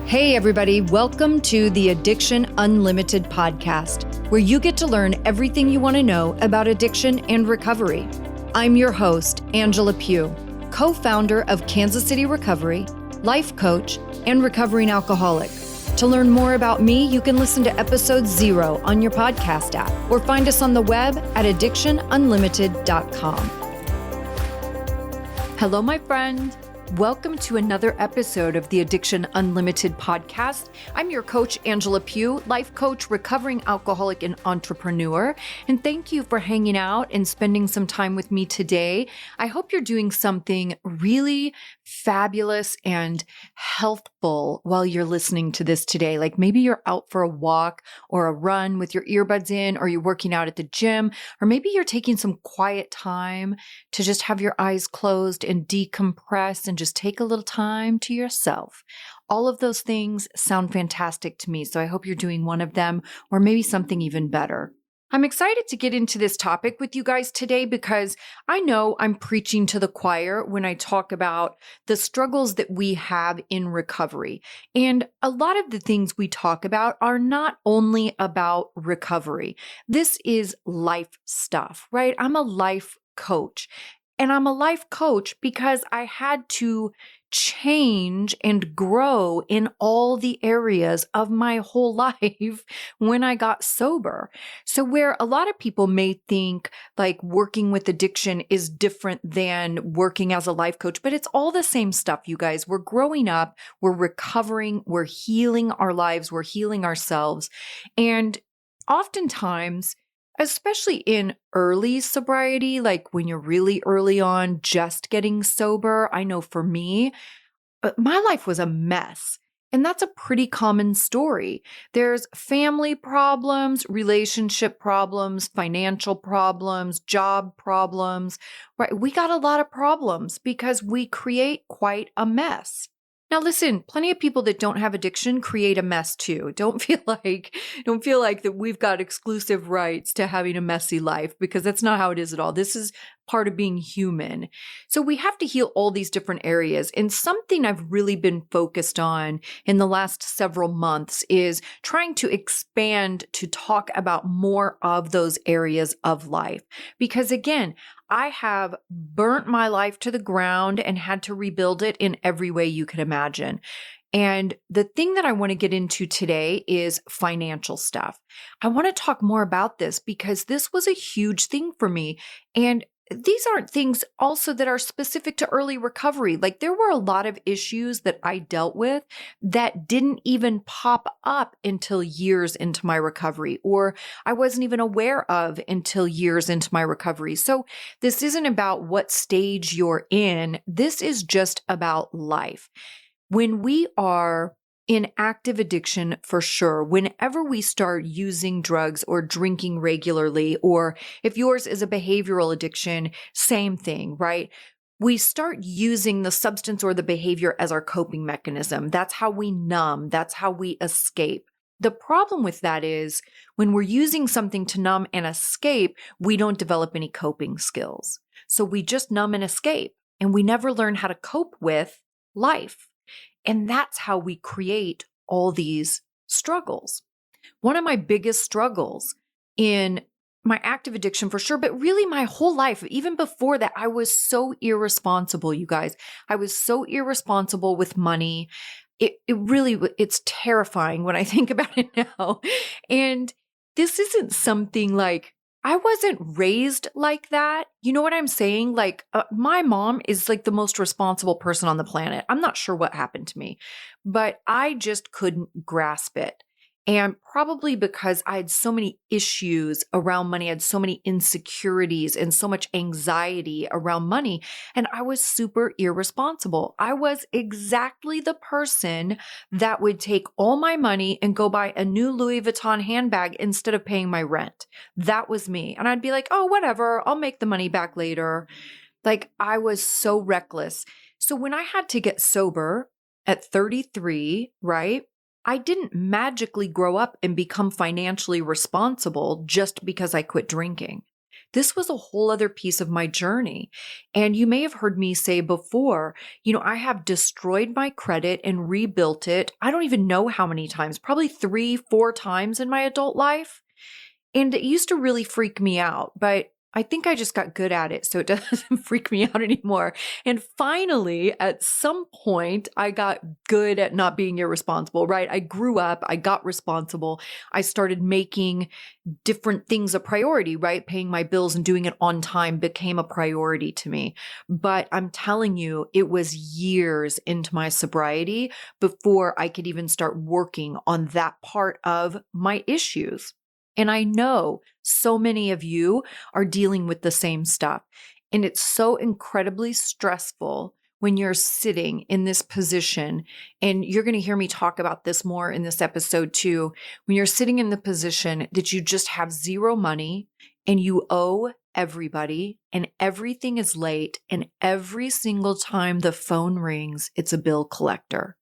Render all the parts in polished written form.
Hey, everybody, welcome to the Addiction Unlimited podcast, where you get to learn everything you want to know about addiction and recovery. I'm your host, Angela Pugh, co-founder of Kansas City Recovery, life coach, and recovering alcoholic. To learn more about me, you can listen to episode 0 on your podcast app or find us on the web at addictionunlimited.com. Hello, my friend. Welcome to another episode of the Addiction Unlimited podcast. I'm your coach, Angela Pugh, life coach, recovering alcoholic, and entrepreneur. And thank you for hanging out and spending some time with me today. I hope you're doing something really fabulous and healthful while you're listening to this today. Like maybe you're out for a walk or a run with your earbuds in, or you're working out at the gym, or maybe you're taking some quiet time to just have your eyes closed and decompress and just take a little time to yourself. All of those things sound fantastic to me, so I hope you're doing one of them or maybe something even better. I'm excited to get into this topic with you guys today because I know I'm preaching to the choir when I talk about the struggles that we have in recovery. And a lot of the things we talk about are not only about recovery. This is life stuff, right? I'm a life coach. And I'm a life coach because I had to change and grow in all the areas of my whole life when I got sober. So where a lot of people may think like working with addiction is different than working as a life coach, but it's all the same stuff, you guys. We're growing up, we're recovering, we're healing our lives, we're healing ourselves. And oftentimes, especially in early sobriety, like when you're really early on just getting sober, I know for me, my life was a mess. And that's a pretty common story. There's family problems, relationship problems, financial problems, job problems, right? We got a lot of problems because we create quite a mess. Now listen, plenty of people that don't have addiction create a mess too. Don't feel like that we've got exclusive rights to having a messy life, because that's not how it is at all. This is part of being human. So we have to heal all these different areas. And something I've really been focused on in the last several months is trying to expand to talk about more of those areas of life. Because again, I have burnt my life to the ground and had to rebuild it in every way you could imagine. And the thing that I want to get into today is financial stuff. I want to talk more about this because this was a huge thing for me. And these aren't things also that are specific to early recovery. Like there were a lot of issues that I dealt with that didn't even pop up until years into my recovery, or I wasn't even aware of until years into my recovery. So this isn't about what stage you're in. This is just about life. When we are in active addiction, for sure, whenever we start using drugs or drinking regularly, or if yours is a behavioral addiction, same thing, right? We start using the substance or the behavior as our coping mechanism. That's how we numb. That's how we escape. The problem with that is when we're using something to numb and escape, we don't develop any coping skills. So we just numb and escape, and we never learn how to cope with life. And that's how we create all these struggles. One of my biggest struggles in my active addiction, for sure, but really my whole life, even before that, I was so irresponsible, you guys. I was so irresponsible with money. It's terrifying when I think about it now. And this isn't something like, I wasn't raised like that. You know what I'm saying? Like my mom is like the most responsible person on the planet. I'm not sure what happened to me, but I just couldn't grasp it. And probably because I had so many issues around money, I had so many insecurities and so much anxiety around money. And I was super irresponsible. I was exactly the person that would take all my money and go buy a new Louis Vuitton handbag instead of paying my rent. That was me. And I'd be like, oh, whatever, I'll make the money back later. Like I was so reckless. So when I had to get sober at 33, right? I didn't magically grow up and become financially responsible just because I quit drinking. this was a whole other piece of my journey. And you may have heard me say before, I have destroyed my credit and rebuilt it. I don't even know how many times, probably 3, 4 times in my adult life. And it used to really freak me out, but I think I just got good at it, so it doesn't freak me out anymore. And finally, at some point, I got good at not being irresponsible, right? I grew up, I got responsible. I started making different things a priority, right? Paying my bills and doing it on time became a priority to me. But I'm telling you, it was years into my sobriety before I could even start working on that part of my issues. And I know so many of you are dealing with the same stuff. And it's so incredibly stressful when you're sitting in this position. And you're going to hear me talk about this more in this episode too. When you're sitting in the position that you just have zero money and you owe everybody and everything is late. And every single time the phone rings, it's a bill collector.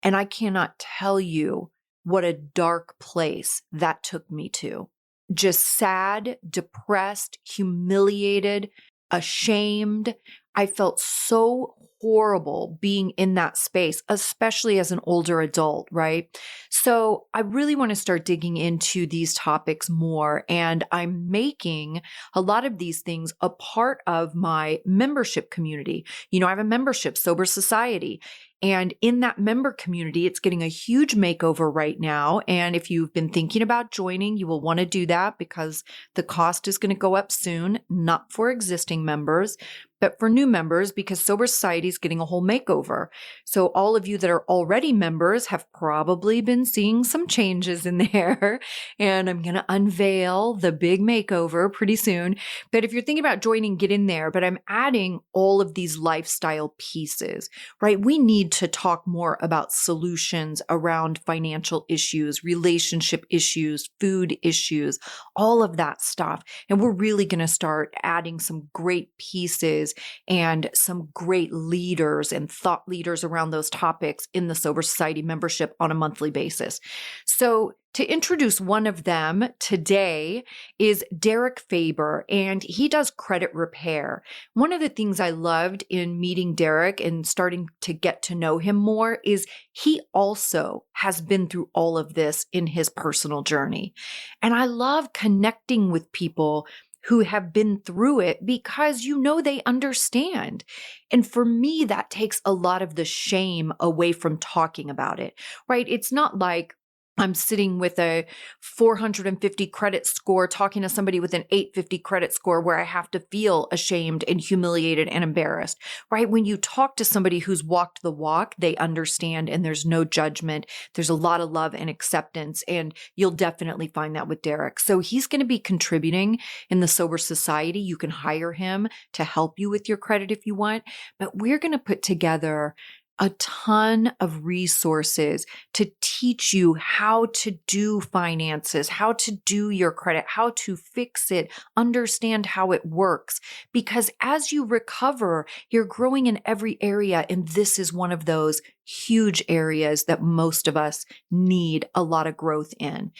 And I cannot tell you what a dark place that took me to. Just sad, depressed, humiliated, ashamed. I felt so horrible being in that space, especially as an older adult, right? So I really want to start digging into these topics more. And I'm making a lot of these things a part of my membership community. I have a membership, Sober Society. And in that member community, it's getting a huge makeover right now. And if you've been thinking about joining, you will want to do that because the cost is going to go up soon, not for existing members, but for new members because Sober Society is getting a whole makeover. So all of you that are already members have probably been seeing some changes in there. And I'm going to unveil the big makeover pretty soon. But if you're thinking about joining, get in there. But I'm adding all of these lifestyle pieces, right? We need to talk more about solutions around financial issues, relationship issues, food issues, all of that stuff. And we're really going to start adding some great pieces and some great leaders and thought leaders around those topics in the Sober Society membership on a monthly basis. So to introduce one of them today is Derek Faber, and he does credit repair. One of the things I loved in meeting Derek and starting to get to know him more is he also has been through all of this in his personal journey. And I love connecting with people who have been through it because they understand. And for me, that takes a lot of the shame away from talking about it, right? It's not like I'm sitting with a 450 credit score, talking to somebody with an 850 credit score where I have to feel ashamed and humiliated and embarrassed, right? When you talk to somebody who's walked the walk, they understand and there's no judgment. There's a lot of love and acceptance, and you'll definitely find that with Derek. So he's going to be contributing in the Sober Society. You can hire him to help you with your credit if you want, but we're going to put together a ton of resources to teach you how to do finances, how to do your credit, how to fix it, understand how it works. Because as you recover, you're growing in every area. And this is one of those huge areas that most of us need a lot of growth in.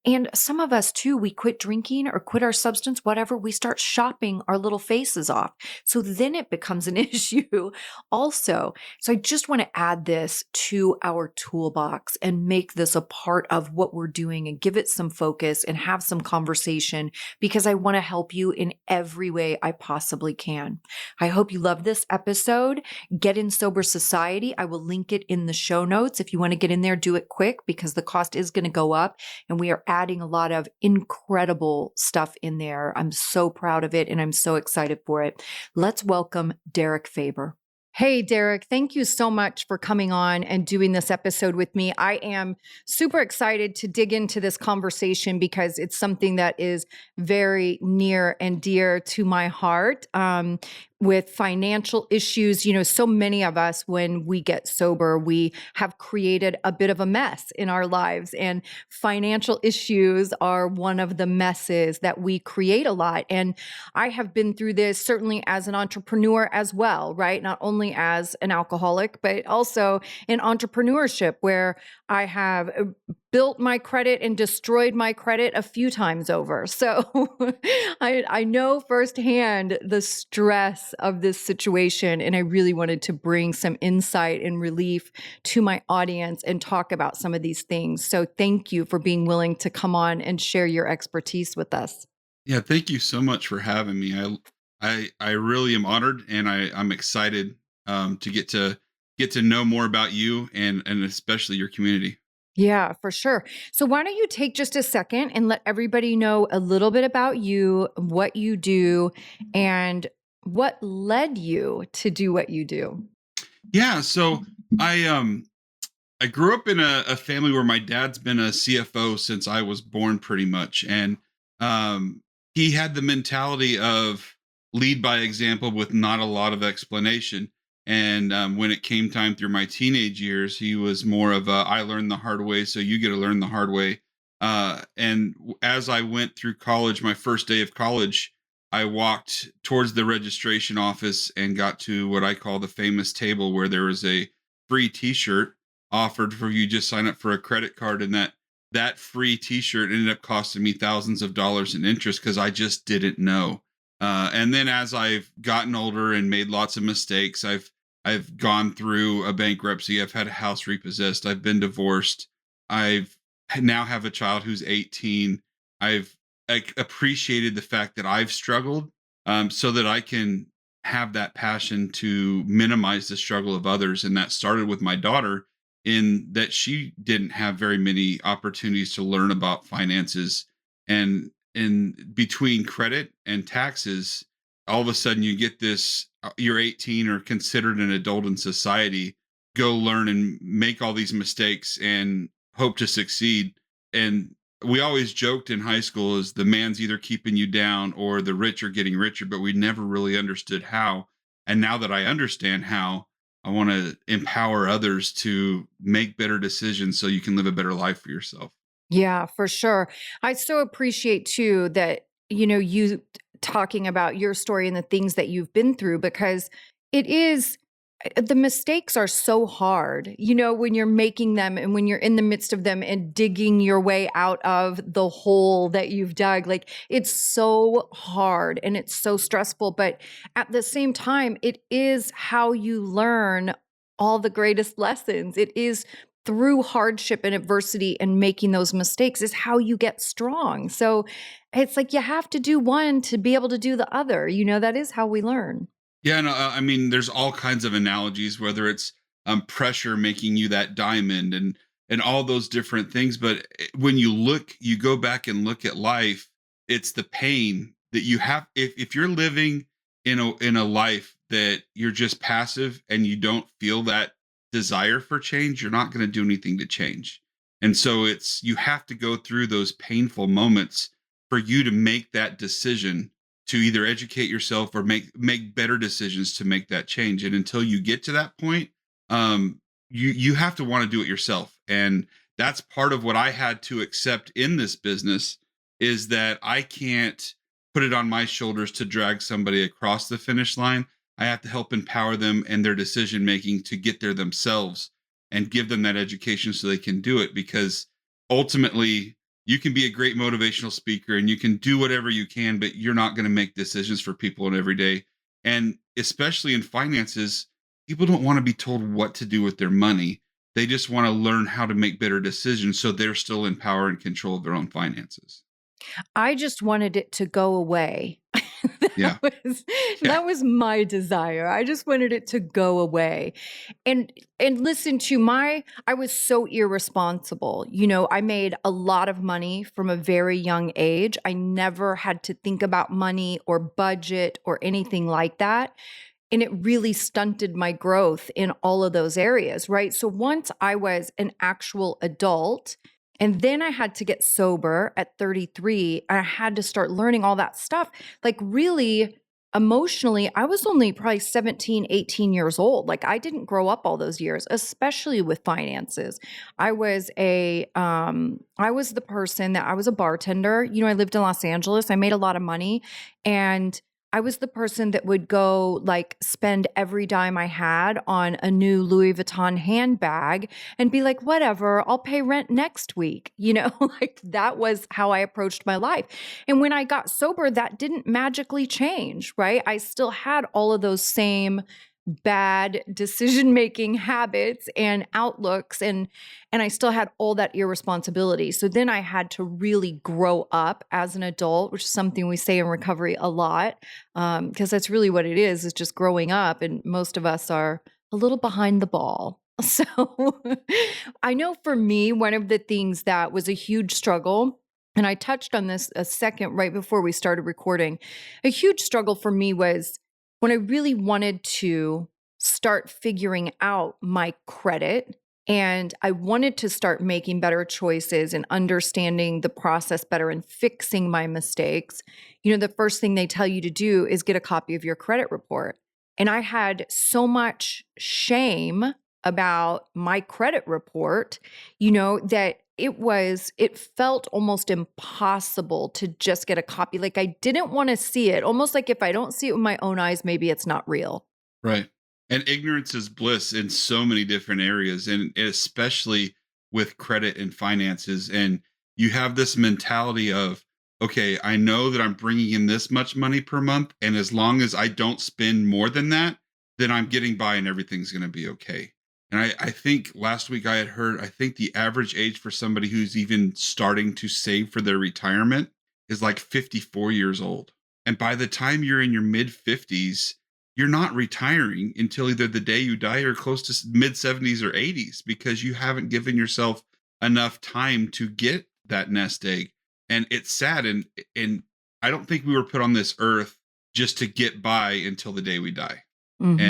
And some of us too, we quit drinking or quit our substance, whatever, we start shopping our little faces off. So then it becomes an issue also. So I just want to add this to our toolbox and make this a part of what we're doing and give it some focus and have some conversation because I want to help you in every way I possibly can. I hope you love this episode. Get in Sober Society. I will link it in the show notes. If you want to get in there, do it quick because the cost is going to go up and we are adding a lot of incredible stuff in there. I'm so proud of it and I'm so excited for it. Let's welcome Derek Faber. Hey, Derek, thank you so much for coming on and doing this episode with me. I am super excited to dig into this conversation because it's something that is very near and dear to my heart. With financial issues, so many of us, when we get sober, we have created a bit of a mess in our lives. And financial issues are one of the messes that we create a lot. And I have been through this certainly as an entrepreneur as well, right? Not only as an alcoholic, but also in entrepreneurship where I have built my credit and destroyed my credit a few times over. So I know firsthand the stress of this situation. And I really wanted to bring some insight and relief to my audience and talk about some of these things. So thank you for being willing to come on and share your expertise with us. Yeah, thank you so much for having me. I really am honored, and I'm excited to get to know more about you and especially your community. Yeah, for sure. So, why don't you take just a second and let everybody know a little bit about you, what you do, and what led you to do what you do? Yeah, so I um I grew up in a family where my dad's been a CFO since I was born, pretty much, and um, he had the mentality of lead by example with not a lot of explanation. And when it came time through my teenage years, he was more of a I learned the hard way, so you get to learn the hard way. As I went through college, my first day of college, I walked towards the registration office and got to what I call the famous table, where there was a free T-shirt offered for you just sign up for a credit card, and that free t-shirt ended up costing me thousands of dollars in interest because I just didn't know. And then as I've gotten older and made lots of mistakes, I've gone through a bankruptcy, I've had a house repossessed, I've been divorced, I've now have a child who's 18. I've appreciated the fact that I've struggled, so that I can have that passion to minimize the struggle of others. And that started with my daughter, in that she didn't have very many opportunities to learn about finances. And in between credit and taxes, all of a sudden you get this, you're 18 or considered an adult in society, go learn and make all these mistakes and hope to succeed. And we always joked in high school is the man's either keeping you down or the rich are getting richer, but we never really understood how. And now that I understand how, I want to empower others to make better decisions so you can live a better life for yourself. Yeah, for sure. I so appreciate too that, you talking about your story and the things that you've been through because it is the mistakes are so hard, when you're making them and when you're in the midst of them and digging your way out of the hole that you've dug. Like it's so hard and it's so stressful. But at the same time, it is how you learn all the greatest lessons. It is through hardship and adversity and making those mistakes is how you get strong. So it's like you have to do one to be able to do the other. That is how we learn. Yeah, no, I mean, there's all kinds of analogies, whether it's pressure making you that diamond, and all those different things. But when you go back and look at life, it's the pain that you have. If you're living in a life that you're just passive and you don't feel that desire for change, you're not going to do anything to change. And so it's you have to go through those painful moments for you to make that decision to either educate yourself or make better decisions to make that change. And until you get to that point, you have to want to do it yourself. And that's part of what I had to accept in this business, is that I can't put it on my shoulders to drag somebody across the finish line. I have to help empower them and their decision making to get there themselves, and give them that education so they can do it. Because ultimately, you can be a great motivational speaker and you can do whatever you can, but you're not going to make decisions for people in every day. And especially in finances, people don't want to be told what to do with their money. They just want to learn how to make better decisions so they're still in power and control of their own finances. I just wanted it to go away. Yeah. That was Yeah. that was my desire. I just wanted it to go away. And listen to my I was so irresponsible. I made a lot of money from a very young age. I never had to think about money or budget or anything like that. And it really stunted my growth in all of those areas, right? So once I was an actual adult, and then I had to get sober at 33, I had to start learning all that stuff. Like, really, emotionally, I was only probably 17, 18 years old. Like, I didn't grow up all those years, especially with finances. I was the person that I was a bartender. I lived in Los Angeles. I made a lot of money and I was the person that would go like spend every dime I had on a new Louis Vuitton handbag and be like, whatever, I'll pay rent next week. Like that was how I approached my life. And when I got sober, that didn't magically change, right? I still had all of those same bad decision-making habits and outlooks and I still had all that irresponsibility. So then I had to really grow up as an adult, which is something we say in recovery a lot, because that's really what it is just growing up. And most of us are a little behind the ball. So I know for me, one of the things that was a huge struggle, and I touched on this a second right before we started recording, a huge struggle for me was when I really wanted to start figuring out my credit and I wanted to start making better choices and understanding the process better and fixing my mistakes, the first thing they tell you to do is get a copy of your credit report. And I had so much shame about my credit report, that it felt almost impossible to just get a copy. Like I didn't want to see it, almost like if I don't see it with my own eyes, maybe it's not real. Right. And ignorance is bliss in so many different areas, and especially with credit and finances. And you have this mentality of, okay, I know that I'm bringing in this much money per month. And as long as I don't spend more than that, then I'm getting by and everything's going to be okay. And I think last week I had heard, I think the average age for somebody who's even starting to save for their retirement is like 54 years old. And by the time you're in your mid 50s, you're not retiring until either the day you die or close to mid 70s or 80s because you haven't given yourself enough time to get that nest egg. And it's sad. And I don't think we were put on this earth just to get by until the day we die. Mhm.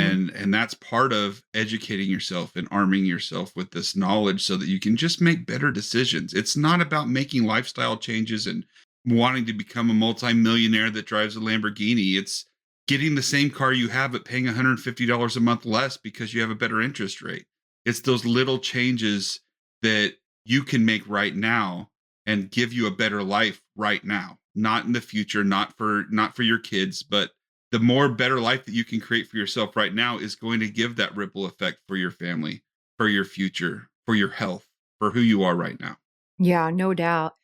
And that's part of educating yourself and arming yourself with this knowledge so that you can just make better decisions. It's not about making lifestyle changes and wanting to become a multimillionaire that drives a Lamborghini. It's getting the same car you have but paying $150 a month less because you have a better interest rate. It's those little changes that you can make right now and give you a better life right now, not in the future, not for your kids, but the more better life that you can create for yourself right now is going to give that ripple effect for your family, for your future, for your health, for who you are right now. Yeah, no doubt.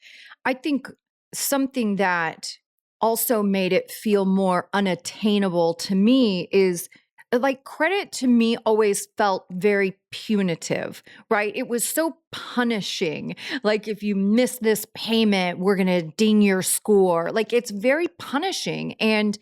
I think something that also made it feel more unattainable to me is like credit to me always felt very punitive, right? It was so punishing. Like if you miss this payment, we're going to ding your score. Like it's very punishing. And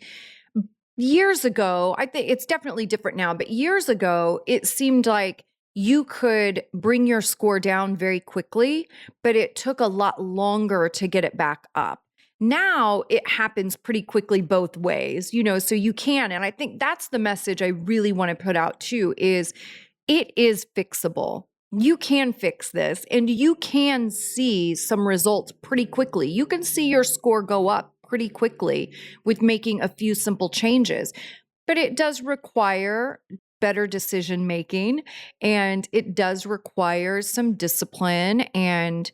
years ago, I think it's definitely different now, but years ago, it seemed like you could bring your score down very quickly, but it took a lot longer to get it back up. Now it happens pretty quickly both ways, so you can. And I think that's the message I really want to put out too is it is fixable. You can fix this and you can see some results pretty quickly. You can see your score go up pretty quickly with making a few simple changes. But it does require better decision making and it does require some discipline and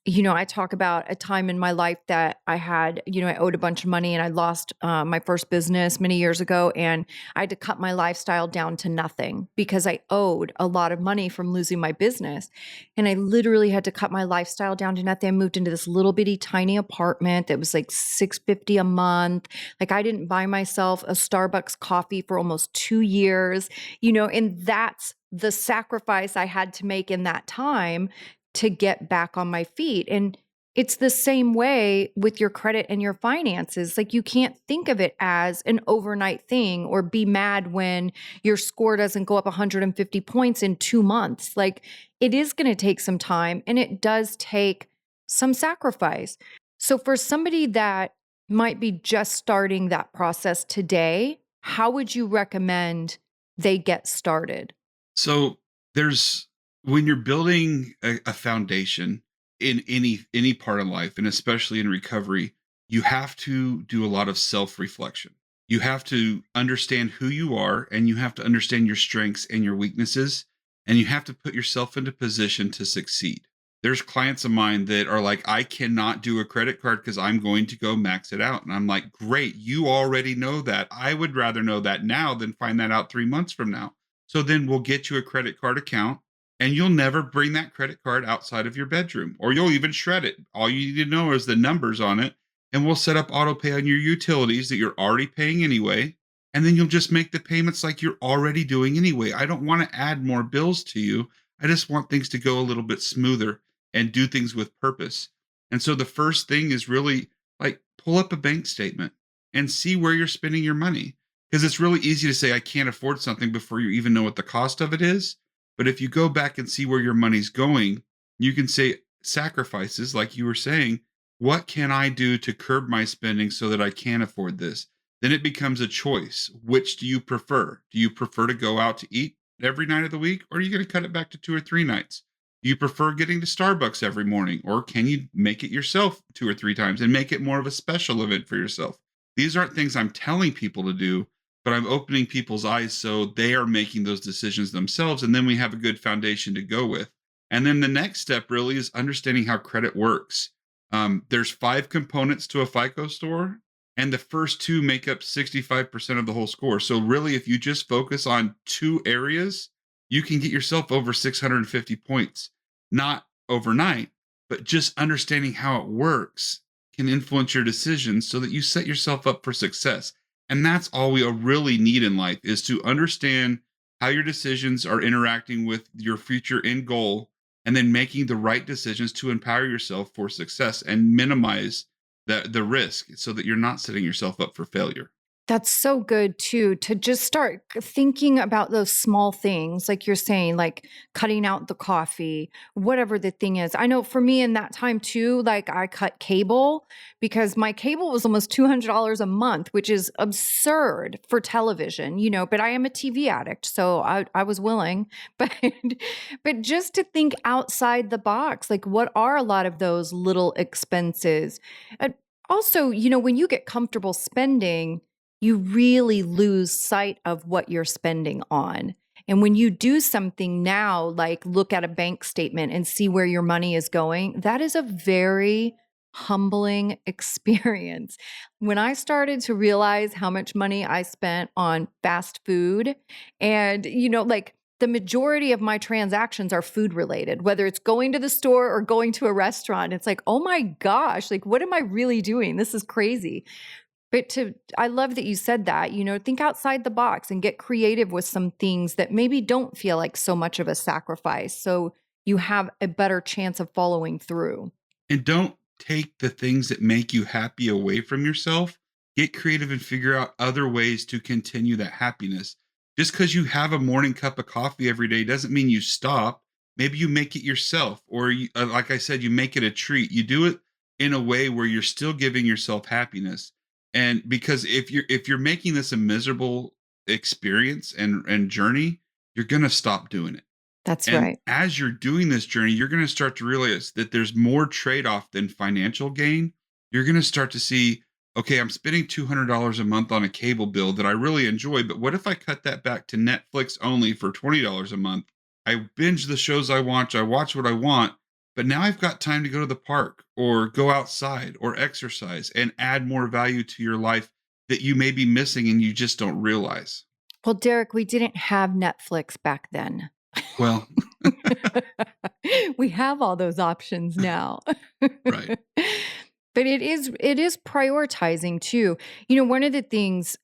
I talk about a time in my life that I had, I owed a bunch of money and I lost my first business many years ago. And I had to cut my lifestyle down to nothing because I owed a lot of money from losing my business. And I literally had to cut my lifestyle down to nothing. I moved into this little bitty tiny apartment that was like $650 a month. Like I didn't buy myself a Starbucks coffee for almost 2 years, and that's the sacrifice I had to make in that time to get back on my feet. And it's the same way with your credit and your finances. Like you can't think of it as an overnight thing or be mad when your score doesn't go up 150 points in 2 months. Like it is going to take some time and it does take some sacrifice. So for somebody that might be just starting that process today, how would you recommend they get started? So there's when you're building a foundation in any part of life, and especially in recovery, you have to do a lot of self-reflection. You have to understand who you are, and you have to understand your strengths and your weaknesses, and you have to put yourself into position to succeed. There's clients of mine that are like, I cannot do a credit card because I'm going to go max it out. And I'm like, great, you already know that. I would rather know that now than find that out 3 months from now. So then we'll get you a credit card account and you'll never bring that credit card outside of your bedroom, or you'll even shred it. All you need to know is the numbers on it. And we'll set up auto pay on your utilities that you're already paying anyway. And then you'll just make the payments like you're already doing anyway. I don't want to add more bills to you. I just want things to go a little bit smoother and do things with purpose. And so the first thing is really like pull up a bank statement and see where you're spending your money. Because it's really easy to say, I can't afford something before you even know what the cost of it is. But if you go back and see where your money's going, you can say sacrifices, like you were saying, what can I do to curb my spending so that I can afford this? Then it becomes a choice. Which do you prefer? Do you prefer to go out to eat every night of the week, or are you going to cut it back to 2 or 3 nights? Do you prefer getting to Starbucks every morning, or can you make it yourself 2 or 3 times and make it more of a special event for yourself? These aren't things I'm telling people to do, but I'm opening people's eyes so they are making those decisions themselves. And then we have a good foundation to go with. And then the next step really is understanding how credit works. There's 5 components to a FICO score, and the first two make up 65% of the whole score. So really, if you just focus on 2 areas, you can get yourself over 650 points. Not overnight, but just understanding how it works can influence your decisions so that you set yourself up for success. And that's all we really need in life, is to understand how your decisions are interacting with your future end goal, and then making the right decisions to empower yourself for success and minimize the risk so that you're not setting yourself up for failure. That's so good too, to just start thinking about those small things, like you're saying, like cutting out the coffee, whatever the thing is. I know for me in that time too, like I cut cable because my cable was almost $200 a month, which is absurd for television, but I am a TV addict, so I was willing. But just to think outside the box, like what are a lot of those little expenses? And also, when you get comfortable spending, you really lose sight of what you're spending on. And when you do something now, like look at a bank statement and see where your money is going, that is a very humbling experience. When I started to realize how much money I spent on fast food, and, like the majority of my transactions are food related, whether it's going to the store or going to a restaurant, it's like, oh my gosh, like what am I really doing? This is crazy. I love that you said that, think outside the box and get creative with some things that maybe don't feel like so much of a sacrifice. So you have a better chance of following through. And don't take the things that make you happy away from yourself. Get creative and figure out other ways to continue that happiness. Just because you have a morning cup of coffee every day doesn't mean you stop. Maybe you make it yourself, or like I said, you make it a treat. You do it in a way where you're still giving yourself happiness. And because if you're making this a miserable experience and journey, you're gonna stop doing it. That's And right. as you're doing this journey, you're going to start to realize that there's more trade off than financial gain. You're going to start to see, okay, I'm spending $200 a month on a cable bill that I really enjoy, but what if I cut that back to Netflix only for $20 a month? I binge the shows I watch what I want, but now I've got time to go to the park or go outside or exercise and add more value to your life that you may be missing and you just don't realize. Well, Derek, we didn't have Netflix back then. Well, We have all those options now. right. But it is prioritizing too. One of the things,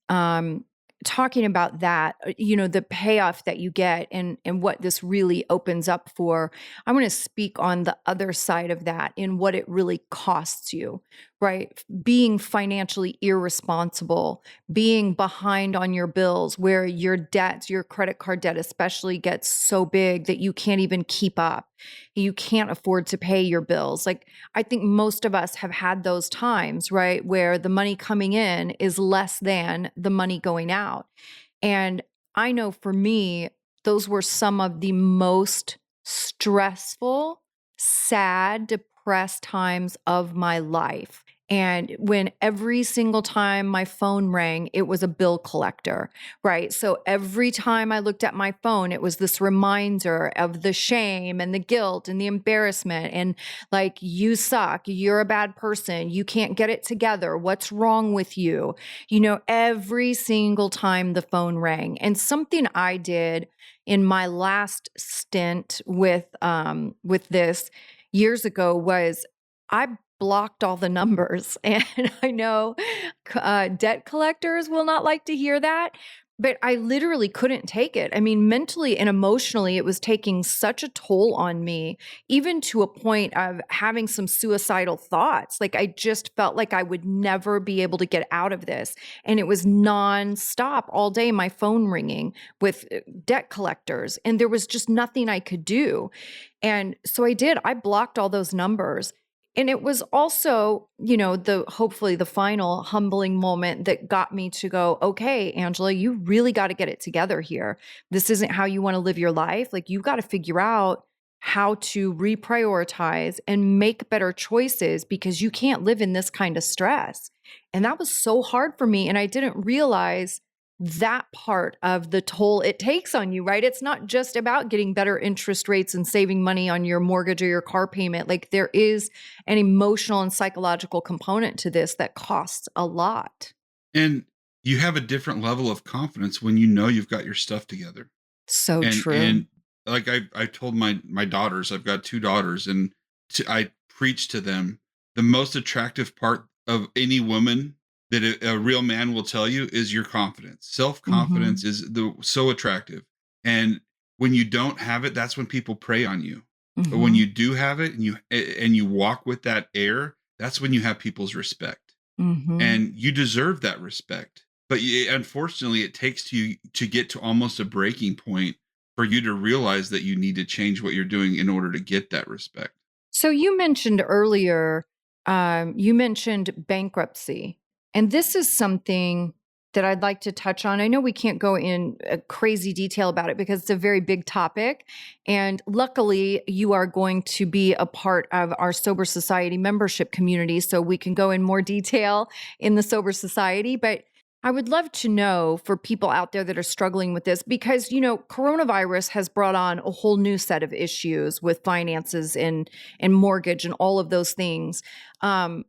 talking about that, the payoff that you get and what this really opens up for, I want to speak on the other side of that in what it really costs you, right? Being financially irresponsible, being behind on your bills, where your debts, your credit card debt especially, gets so big that you can't even keep up. You can't afford to pay your bills. Like, I think most of us have had those times, right, where the money coming in is less than the money going out. And I know for me, those were some of the most stressful, sad, depressed times of my life. And when every single time my phone rang, it was a bill collector, right? So every time I looked at my phone, it was this reminder of the shame and the guilt and the embarrassment and like, you suck, you're a bad person, you can't get it together, what's wrong with you? Every single time the phone rang. And something I did in my last stint with this years ago was I blocked all the numbers. And I know debt collectors will not like to hear that, but I literally couldn't take it. I mean, mentally and emotionally, it was taking such a toll on me, even to a point of having some suicidal thoughts. Like I just felt like I would never be able to get out of this. And it was nonstop all day, my phone ringing with debt collectors. And there was just nothing I could do. And so I blocked all those numbers. And it was also, hopefully the final humbling moment that got me to go, okay, Angela, you really got to get it together here. This isn't how you want to live your life. Like you've got to figure out how to reprioritize and make better choices because you can't live in this kind of stress. And that was so hard for me. And I didn't realize that part of the toll it takes on you, right? It's not just about getting better interest rates and saving money on your mortgage or your car payment. Like there is an emotional and psychological component to this that costs a lot. And you have a different level of confidence when you know you've got your stuff together. So true. And like I told my daughters, I've got 2 daughters, and I preach to them, the most attractive part of any woman that a real man will tell you is your confidence. Hmm. Self-confidence is so attractive. And when you don't have it, that's when people prey on you. But when Hmm. you do have it and you walk with that air, that's when you have people's respect. Hmm. And you deserve that respect. But unfortunately, it takes you to get to almost a breaking point for you to realize that you need to change what you're doing in order to get that respect. So you mentioned earlier, you mentioned bankruptcy, and this is something that I'd like to touch on. I know we can't go in crazy detail about it because it's a very big topic. And luckily, you are going to be a part of our Sober Society membership community, so we can go in more detail in the Sober Society. But I would love to know for people out there that are struggling with this because, coronavirus has brought on a whole new set of issues with finances and mortgage and all of those things. Um,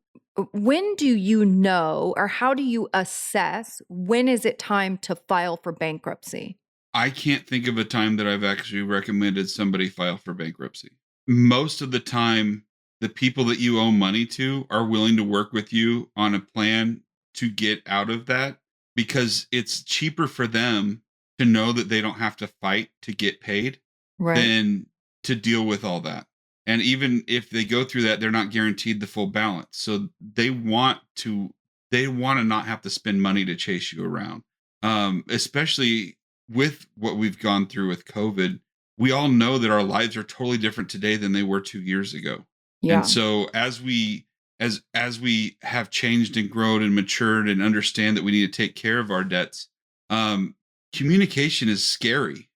when do you know, or how do you assess when is it time to file for bankruptcy? I can't think of a time that I've actually recommended somebody file for bankruptcy. Most of the time, the people that you owe money to are willing to work with you on a plan to get out of that because it's cheaper for them to know that they don't have to fight to get paid Right. than to deal with all that. And even if they go through that, they're not guaranteed the full balance. So they want to not have to spend money to chase you around. Especially with what we've gone through with COVID, we all know that our lives are totally different today than they were 2 years ago. And Yeah. so as we have changed and grown and matured and understand that we need to take care of our debts, um, communication is scary.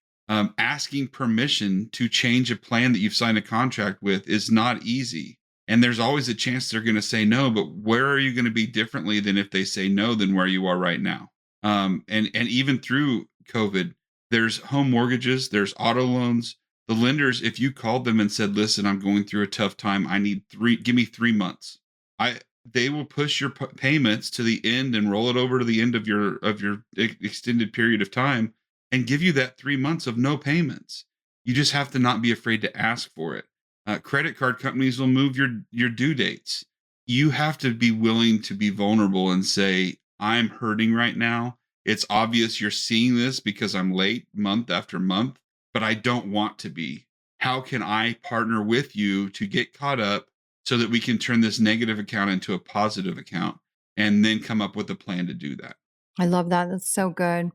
Asking permission to change a plan that you've signed a contract with is not easy. And there's always a chance they're going to say no, but where are you going to be differently than if they say no than where you are right now? And even through COVID, there's home mortgages, there's auto loans. The lenders, if you called them and said, "Listen, I'm going through a tough time. I need give me 3 months," I they will push your payments to the end and roll it over to the end of your extended period of time and give you that 3 months of no payments. You just have to not be afraid to ask for it. Credit card companies will move your due dates. You have to be willing to be vulnerable and say, "I'm hurting right now. It's obvious you're seeing this because I'm late month after month, but I don't want to be. How can I partner with you to get caught up so that we can turn this negative account into a positive account and then come up with a plan to do that?" I love that. That's so good.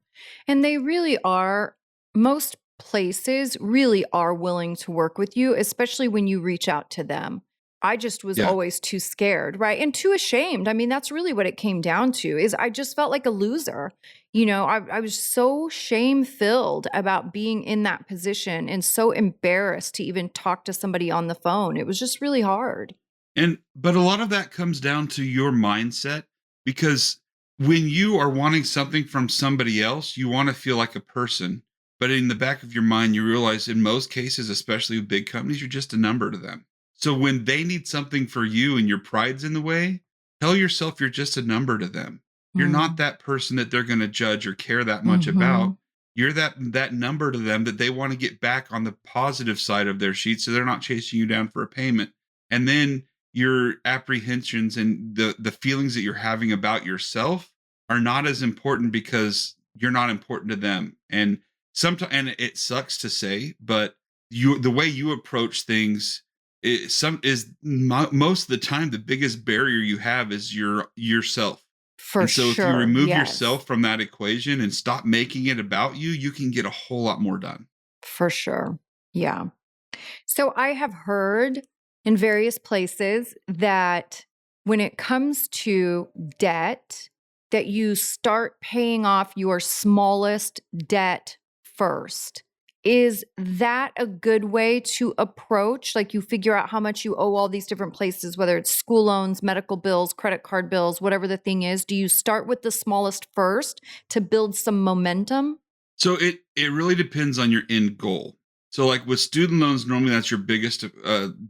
And they really are, most places really are willing to work with you, especially when you reach out to them. I just was Yeah. always too scared, right? And too ashamed. I mean, that's really what it came down to is I just felt like a loser. I was so shame filled about being in that position and so embarrassed to even talk to somebody on the phone. It was just really hard. But a lot of that comes down to your mindset, because when you are wanting something from somebody else, you want to feel like a person. But in the back of your mind, you realize in most cases, especially with big companies, you're just a number to them. So when they need something for you and your pride's in the way, tell yourself you're just a number to them. You're not Mm. that person that they're going to judge or care that much Hmm. about. You're that number to them that they want to get back on the positive side of their sheet, so they're not chasing you down for a payment. And then your apprehensions and the feelings that you're having about yourself are not as important because you're not important to them. And sometimes, and it sucks to say, but the way you approach things most of the time the biggest barrier you have is yourself. For And so if you sure. remove Yes, yourself from that equation and stop making it about you, you can get a whole lot more done. for sure. Yeah. So I have heard in various places that when it comes to debt, that you start paying off your smallest debt first. Is that a good way to approach? Like you figure out how much you owe all these different places, whether it's school loans, medical bills, credit card bills, whatever the thing is. Do you start with the smallest first to build some momentum? So it really depends on your end goal. So like with student loans, normally that's your biggest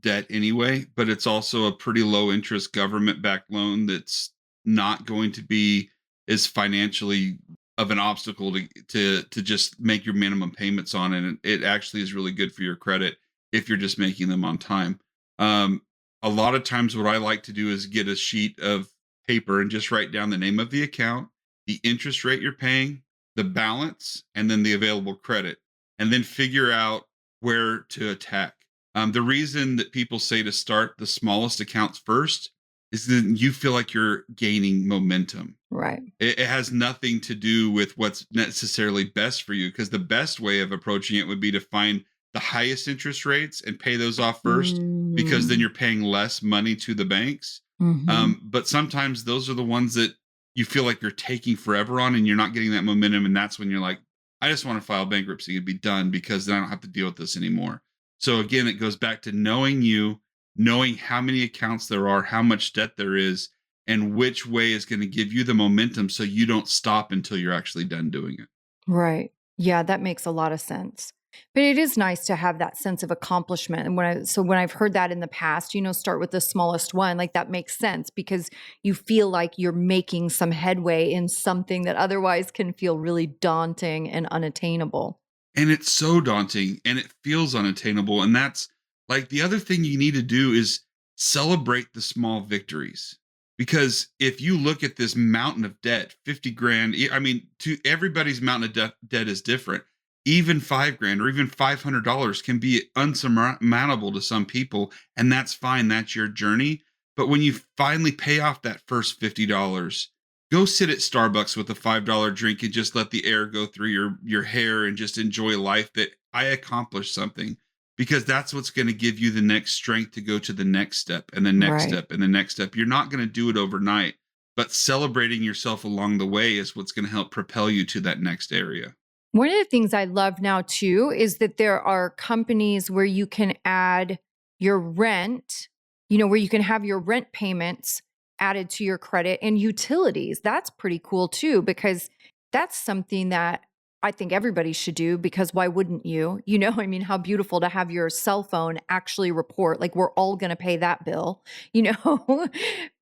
debt anyway, but it's also a pretty low interest government backed loan that's not going to be as financially of an obstacle to just make your minimum payments on it. And it actually is really good for your credit if you're just making them on time. Um, a lot of times, what I like to do is get a sheet of paper and just write down the name of the account, the interest rate you're paying, the balance, and then the available credit, and then figure out where to attack. The reason that people say to start the smallest accounts first is that you feel like you're gaining momentum. Right. It has nothing to do with what's necessarily best for you, because the best way of approaching it would be to find the highest interest rates and pay those off first, because then Mm. you're paying less money to the banks. Hmm. But sometimes those are the ones that you feel like you're taking forever on and you're not getting that momentum. And that's when you're like, I just want to file bankruptcy and be done, because then I don't have to deal with this anymore. So again, it goes back to knowing you, knowing how many accounts there are, how much debt there is, and which way is going to give you the momentum so you don't stop until you're actually done doing it. Right. Yeah, that makes a lot of sense. But it is nice to have that sense of accomplishment. And when I've heard that in the past, start with the smallest one, like that makes sense because you feel like you're making some headway in something that otherwise can feel really daunting and unattainable. And it's so daunting and it feels unattainable. And that's like the other thing you need to do is celebrate the small victories. Because if you look at this mountain of debt, 50 grand, I mean, to everybody's mountain of debt is different. Even 5 grand or even $500 can be unsurmountable to some people. And that's fine. That's your journey. But when you finally pay off that first $50, go sit at Starbucks with a $5 drink and just let the air go through your hair and just enjoy life, that I accomplished something, because that's what's going to give you the next strength to go to the next step and the next Right. step and the next step. You're not going to do it overnight, but celebrating yourself along the way is what's going to help propel you to that next area. One of the things I love now too is that there are companies where you can add your rent, where you can have your rent payments added to your credit and utilities. That's pretty cool too, because that's something that I think everybody should do because why wouldn't you? I mean, how beautiful to have your cell phone actually report, like we're all going to pay that bill, you know?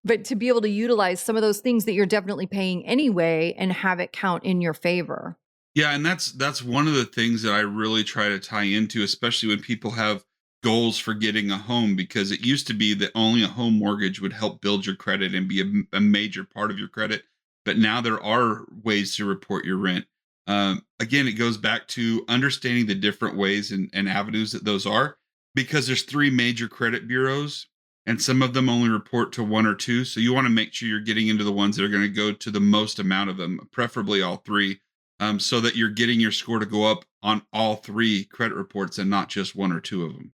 But to be able to utilize some of those things that you're definitely paying anyway and have it count in your favor. Yeah, and that's one of the things that I really try to tie into, especially when people have goals for getting a home, because it used to be that only a home mortgage would help build your credit and be a major part of your credit. But now there are ways to report your rent. Again, it goes back to understanding the different ways and avenues that those are, because there's three major credit bureaus, and some of them only report to one or two. So you want to make sure you're getting into the ones that are going to go to the most amount of them, preferably all three, so that you're getting your score to go up on all three credit reports and not just one or two of them.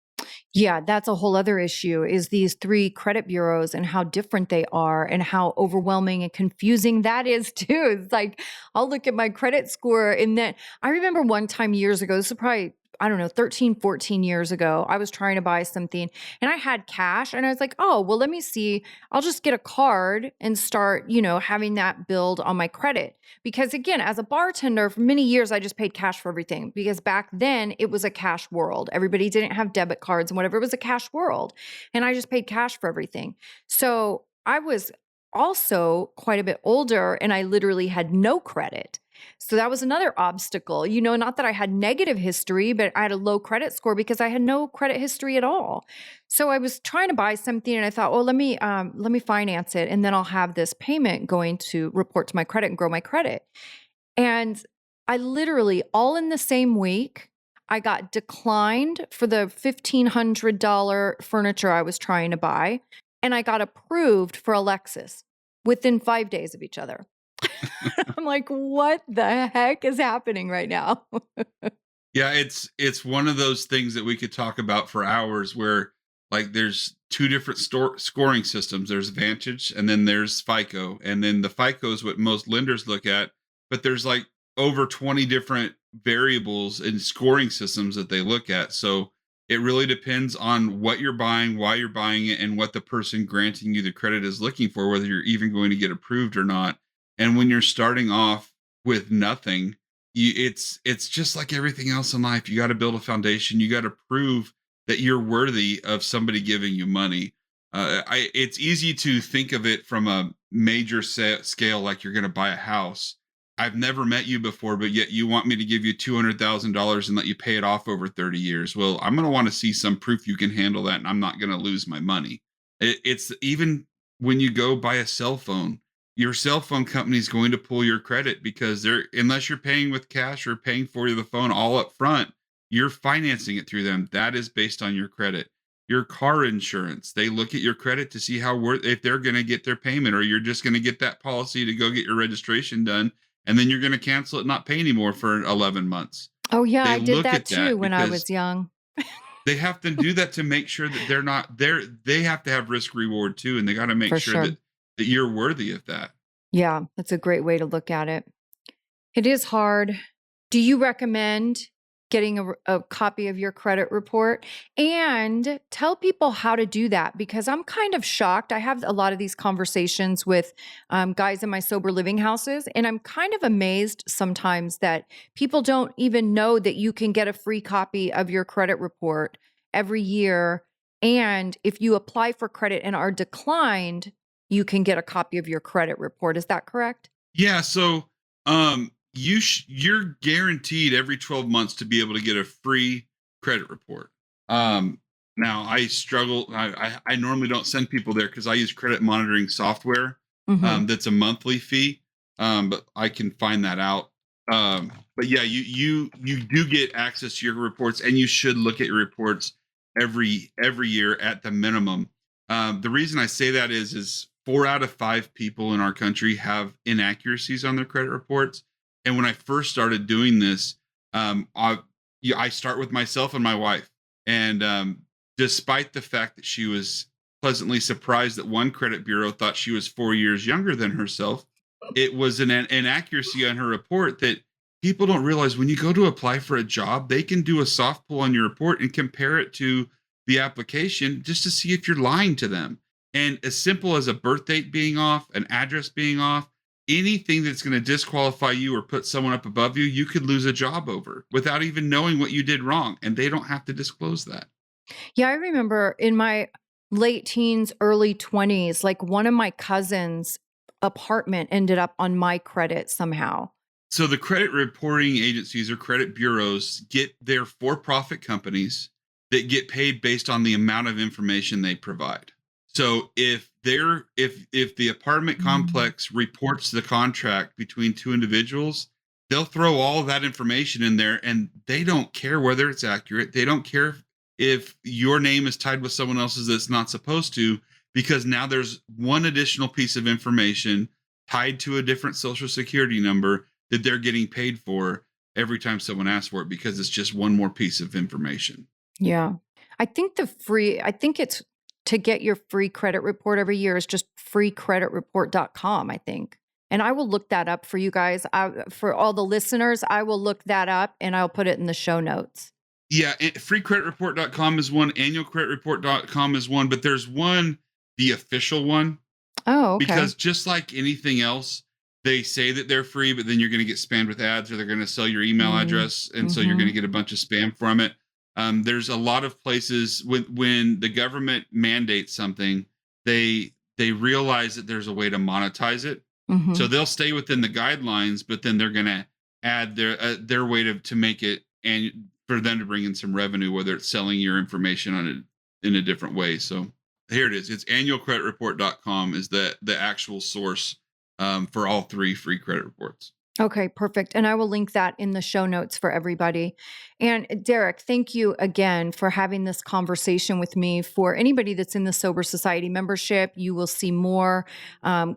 Yeah, that's a whole other issue is these three credit bureaus and how different they are and how overwhelming and confusing that is too. It's like I'll look at my credit score and then I remember one time years ago, this is probably I don't know, 13, 14 years ago. I was trying to buy something and I had cash and I was like, oh, well, let me see. I'll just get a card and start, having that build on my credit. Because again, as a bartender for many years, I just paid cash for everything because back then it was a cash world. Everybody didn't have debit cards and whatever. It was a cash world. And I just paid cash for everything. So I was also quite a bit older and I literally had no credit. So that was another obstacle, not that I had negative history, but I had a low credit score because I had no credit history at all. So I was trying to buy something and I thought, well, let me finance it. And then I'll have this payment going to report to my credit and grow my credit. And I literally all in the same week, I got declined for the $1,500 furniture I was trying to buy. And I got approved for a Lexus within 5 days of each other. I'm like, what the heck is happening right now? Yeah, it's one of those things that we could talk about for hours where like there's two different scoring systems. There's Vantage and then there's FICO. And then the FICO is what most lenders look at, but there's like over 20 different variables and scoring systems that they look at. So it really depends on what you're buying, why you're buying it, and what the person granting you the credit is looking for, whether you're even going to get approved or not. And when you're starting off with nothing, it's just like everything else in life. You got to build a foundation. You got to prove that you're worthy of somebody giving you money. It's easy to think of it from a major scale, like you're going to buy a house. I've never met you before, but yet you want me to give you $200,000 and let you pay it off over 30 years. Well, I'm going to want to see some proof you can handle that, and I'm not going to lose my money. It's even when you go buy a cell phone, your cell phone company is going to pull your credit because unless you're paying with cash or paying for the phone all up front, you're financing it through them. That is based on your credit. Your car insurance, they look at your credit to see if they're going to get their payment, or you're just going to get that policy to go get your registration done, and then you're going to cancel it and not pay anymore for 11 months. Oh, yeah, They I did look that at too that when I because was young. they have to do that to make sure that they're not there. They have to have risk reward too, and they got to make For sure sure. that you're worthy of that. Yeah, that's a great way to look at it. It is hard. Do you recommend getting a copy of your credit report? And tell people how to do that because I'm kind of shocked. I have a lot of these conversations with guys in my sober living houses, and I'm kind of amazed sometimes that people don't even know that you can get a free copy of your credit report every year. And if you apply for credit and are declined, you can get a copy of your credit report. Is that correct? Yeah, so you're guaranteed every 12 months to be able to get a free credit report. Um Now I struggle. I normally don't send people there because I use credit monitoring software. Mm-hmm. That's a monthly fee. But I can find that out. But yeah, you do get access to your reports, and you should look at your reports every year at the minimum. The reason I say that is 4 out of 5 people in our country have inaccuracies on their credit reports. And when I first started doing this, I start with myself and my wife. And despite the fact that she was pleasantly surprised that one credit bureau thought she was 4 years younger than herself, it was an inaccuracy on her report that people don't realize. When you go to apply for a job, they can do a soft pull on your report and compare it to the application just to see if you're lying to them. And as simple as a birth date being off, an address being off, anything that's going to disqualify you or put someone up above you, you could lose a job over without even knowing what you did wrong. And they don't have to disclose that. Yeah, I remember in my late teens, early 20s, like one of my cousins' apartment ended up on my credit somehow. So the credit reporting agencies or credit bureaus get their for-profit companies that get paid based on the amount of information they provide. So if the apartment complex reports the contract between two individuals, they'll throw all of that information in there, and they don't care whether it's accurate. They don't care if your name is tied with someone else's that's not supposed to, because now there's one additional piece of information tied to a different social security number that they're getting paid for every time someone asks for it, because it's just one more piece of information. Yeah. I think it's to get your free credit report every year is just freecreditreport.com, I think. And I will look that up for you guys. For all the listeners, I will look that up and I'll put it in the show notes. Yeah, freecreditreport.com is one, annualcreditreport.com is one, but there's one, the official one, Oh, okay. because just like anything else, they say that they're free, but then you're going to get spammed with ads, or they're going to sell your email address, and so you're going to get a bunch of spam from it. There's a lot of places when the government mandates something, they realize that there's a way to monetize it. So they'll stay within the guidelines, but then they're going to add their way to make it, and for them to bring in some revenue, whether it's selling your information on it in a different way. So here it is. It's annualcreditreport.com is the actual source for all 3 free credit reports. Okay, perfect. And I will link that in the show notes for everybody. And Derek, thank you again for having this conversation with me. For anybody that's in the Sober Society membership, you will see more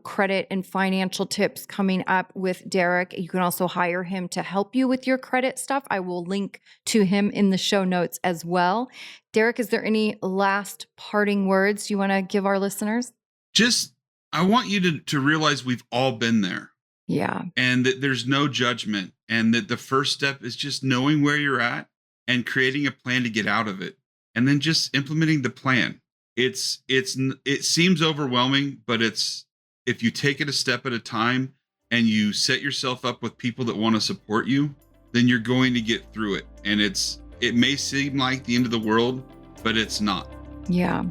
credit and financial tips coming up with Derek. You can also hire him to help you with your credit stuff. I will link to him in the show notes as well. Derek, is there any last parting words you want to give our listeners? Just, I want you to realize we've all been there. Yeah. And that there's no judgment, and that the first step is just knowing where you're at and creating a plan to get out of it, and then just implementing the plan. It seems overwhelming, but if you take it a step at a time and you set yourself up with people that want to support you, then you're going to get through it. And it may seem like the end of the world, but it's not. Yeah.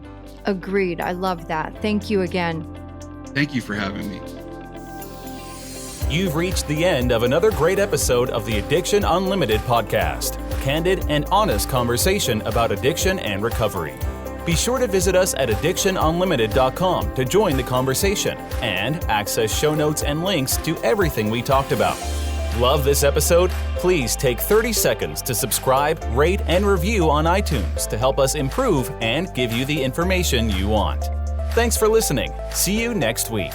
Agreed. I love that. Thank you again. Thank you for having me. You've reached the end of another great episode of the Addiction Unlimited podcast. Candid and honest conversation about addiction and recovery. Be sure to visit us at addictionunlimited.com to join the conversation and access show notes and links to everything we talked about. Love this episode? Please take 30 seconds to subscribe, rate, and review on iTunes to help us improve and give you the information you want. Thanks for listening. See you next week.